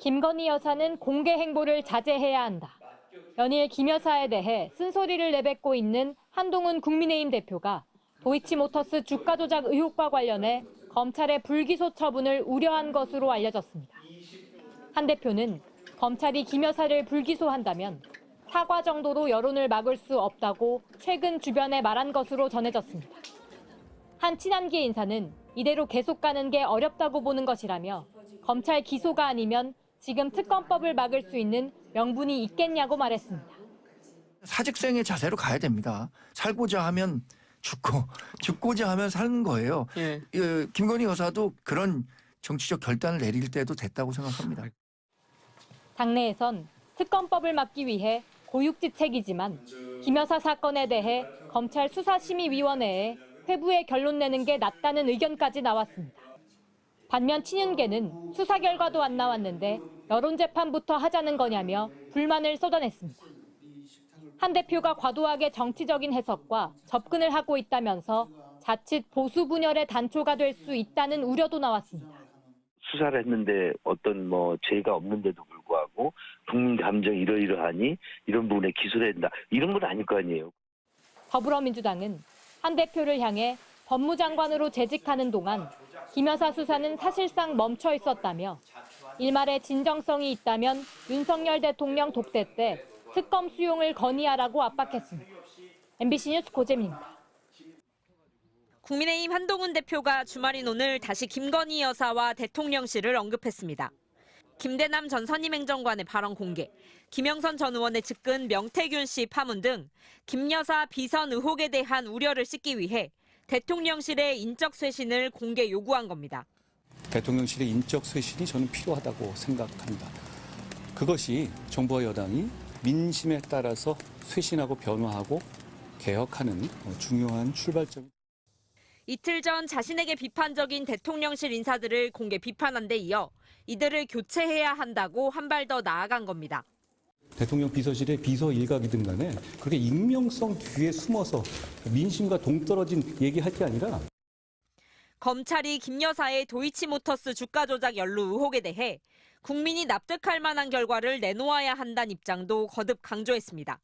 김건희 여사는 공개 행보를 자제해야 한다. 연일 김 여사에 대해 쓴소리를 내뱉고 있는 한동훈 국민의힘 대표가 도이치모터스 주가 조작 의혹과 관련해 검찰의 불기소 처분을 우려한 것으로 알려졌습니다. 한 대표는 검찰이 김 여사를 불기소한다면 사과 정도로 여론을 막을 수 없다고 최근 주변에 말한 것으로 전해졌습니다. 한 친한계 인사는 이대로 계속 가는 게 어렵다고 보는 것이라며 검찰 기소가 아니면 지금 특검법을 막을 수 있는 명분이 있겠냐고 말했습니다. 사직생의 자세로 가야 됩니다. 살고자 하면 죽고 죽고자 하면 사는 거예요. 예. 김건희 여사도 그런 정치적 결단을 내릴 때도 됐다고 생각합니다. 당내에선 특검법을 막기 위해 고육지책이지만 김 여사 사건에 대해 검찰 수사심의위원회에 회부의 결론 내는 게 낫다는 의견까지 나왔습니다. 반면 친윤계는 수사 결과도 안 나왔는데 여론재판부터 하자는 거냐며 불만을 쏟아냈습니다. 한 대표가 과도하게 정치적인 해석과 접근을 하고 있다면서 자칫 보수 분열의 단초가 될 수 있다는 우려도 나왔습니다. 수사를 했는데 어떤 죄가 없는데도 불구하고 국민 감정이 이러이러하니 이런 부분에 기소를 한다. 이런 건 아닐 거 아니에요. 더불어민주당은 한 대표를 향해 법무장관으로 재직하는 동안 김 여사 수사는 사실상 멈춰 있었다며 일말의 진정성이 있다면 윤석열 대통령 독대 때 특검 수용을 건의하라고 압박했습니다. MBC 뉴스 고재민입니다. 국민의힘 한동훈 대표가 주말인 오늘 다시 김건희 여사와 대통령실을 언급했습니다. 김대남 전 선임행정관의 발언 공개, 김영선 전 의원의 측근 명태균 씨 파문 등 김 여사 비선 의혹에 대한 우려를 씻기 위해 대통령실의 인적 쇄신을 공개 요구한 겁니다. 대통령실의 인적 쇄신이 저는 필요하다고 생각합니다. 그것이 정부와 여당이 민심에 따라서 쇄신하고 변화하고 개혁하는 중요한 출발점입니다. 이틀 전 자신에게 비판적인 대통령실 인사들을 공개 비판한 데 이어 이들을 교체해야 한다고 한 발 더 나아간 겁니다. 대통령 비서실의 비서 일각이든 간에 그렇게 익명성 뒤에 숨어서 민심과 동떨어진 얘기할 게 아니라 검찰이 김 여사의 도이치모터스 주가 조작 연루 의혹에 대해 국민이 납득할 만한 결과를 내놓아야 한다는 입장도 거듭 강조했습니다.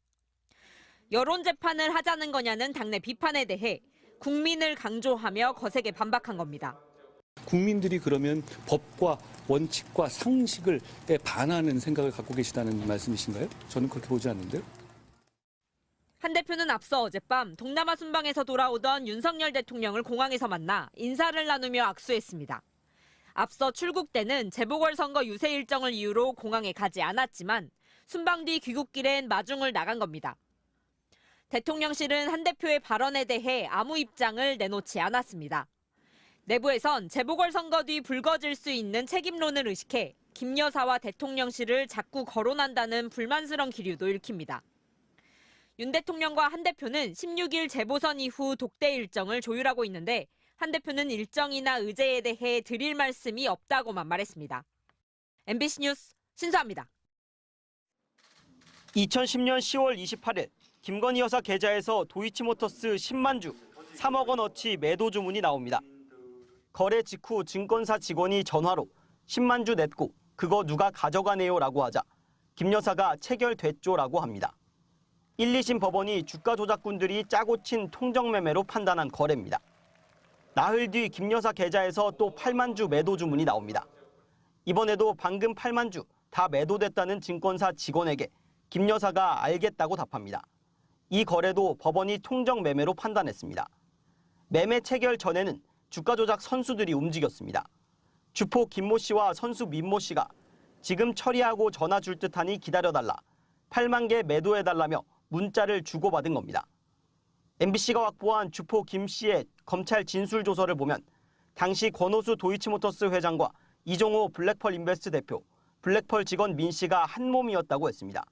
여론 재판을 하자는 거냐는 당내 비판에 대해 국민을 강조하며 거세게 반박한 겁니다. 국민들이 그러면 법과 원칙과 상식을 반하는 생각을 갖고 계시다는 말씀이신가요? 저는 그렇게 보지 않는데요. 한 대표는 앞서 어젯밤 동남아 순방에서 돌아오던 윤석열 대통령을 공항에서 만나 인사를 나누며 악수했습니다. 앞서 출국 때는 재보궐선거 유세 일정을 이유로 공항에 가지 않았지만 순방 뒤 귀국길엔 마중을 나간 겁니다. 대통령실은 한 대표의 발언에 대해 아무 입장을 내놓지 않았습니다. 내부에선 재보궐선거 뒤 불거질 수 있는 책임론을 의식해 김 여사와 대통령실을 자꾸 거론한다는 불만스러운 기류도 읽힙니다. 윤 대통령과 한 대표는 16일 재보선 이후 독대 일정을 조율하고 있는데 한 대표는 일정이나 의제에 대해 드릴 말씀이 없다고만 말했습니다. MBC 뉴스 신수아입니다. 2010년 10월 28일 김건희 여사 계좌에서 도이치모터스 10만 주 3억 원어치 매도 주문이 나옵니다. 거래 직후 증권사 직원이 전화로 10만 주 냈고 그거 누가 가져가네요 라고 하자 김 여사가 체결됐죠라고 합니다. 1, 2심 법원이 주가 조작꾼들이 짜고 친 통정매매로 판단한 거래입니다. 나흘 뒤 김 여사 계좌에서 또 8만 주 매도 주문이 나옵니다. 이번에도 방금 8만 주 다 매도됐다는 증권사 직원에게 김 여사가 알겠다고 답합니다. 이 거래도 법원이 통정매매로 판단했습니다. 매매 체결 전에는 주가 조작 선수들이 움직였습니다. 주포 김모 씨와 선수 민모 씨가 지금 처리하고 전화 줄 듯하니 기다려달라, 8만 개 매도해달라며 문자를 주고받은 겁니다. MBC가 확보한 주포 김 씨의 검찰 진술조서를 보면 당시 권오수 도이치모터스 회장과 이종호 블랙펄 인베스트 대표, 블랙펄 직원 민 씨가 한 몸이었다고 했습니다.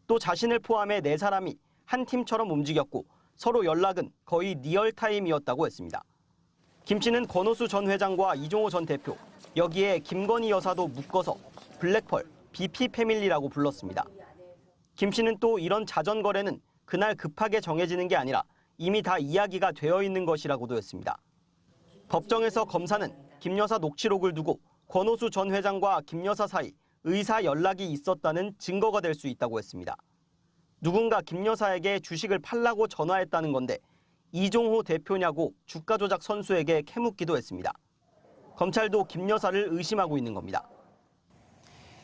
또 자신을 포함해 4사람이 한 팀처럼 움직였고 서로 연락은 거의 리얼타임이었다고 했습니다. 김 씨는 권오수 전 회장과 이종호 전 대표, 여기에 김건희 여사도 묶어서 블랙펄, BP 패밀리라고 불렀습니다. 김 씨는 또 이런 자전 거래는 그날 급하게 정해지는 게 아니라 이미 다 이야기가 되어 있는 것이라고도 했습니다. 법정에서 검사는 김 여사 녹취록을 두고 권오수 전 회장과 김 여사 사이 의사 연락이 있었다는 증거가 될 수 있다고 했습니다. 누군가 김 여사에게 주식을 팔라고 전화했다는 건데 이종호 대표냐고 주가 조작 선수에게 캐묻기도 했습니다. 검찰도 김 여사를 의심하고 있는 겁니다.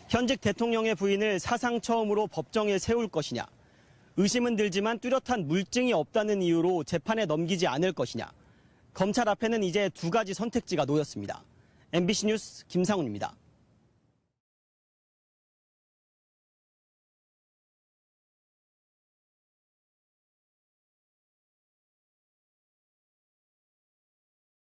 현직 대통령의 부인을 사상 처음으로 법정에 세울 것이냐, 의심은 들지만 뚜렷한 물증이 없다는 이유로 재판에 넘기지 않을 것이냐, 검찰 앞에는 이제 두 가지 선택지가 놓였습니다. MBC 뉴스 김상훈입니다.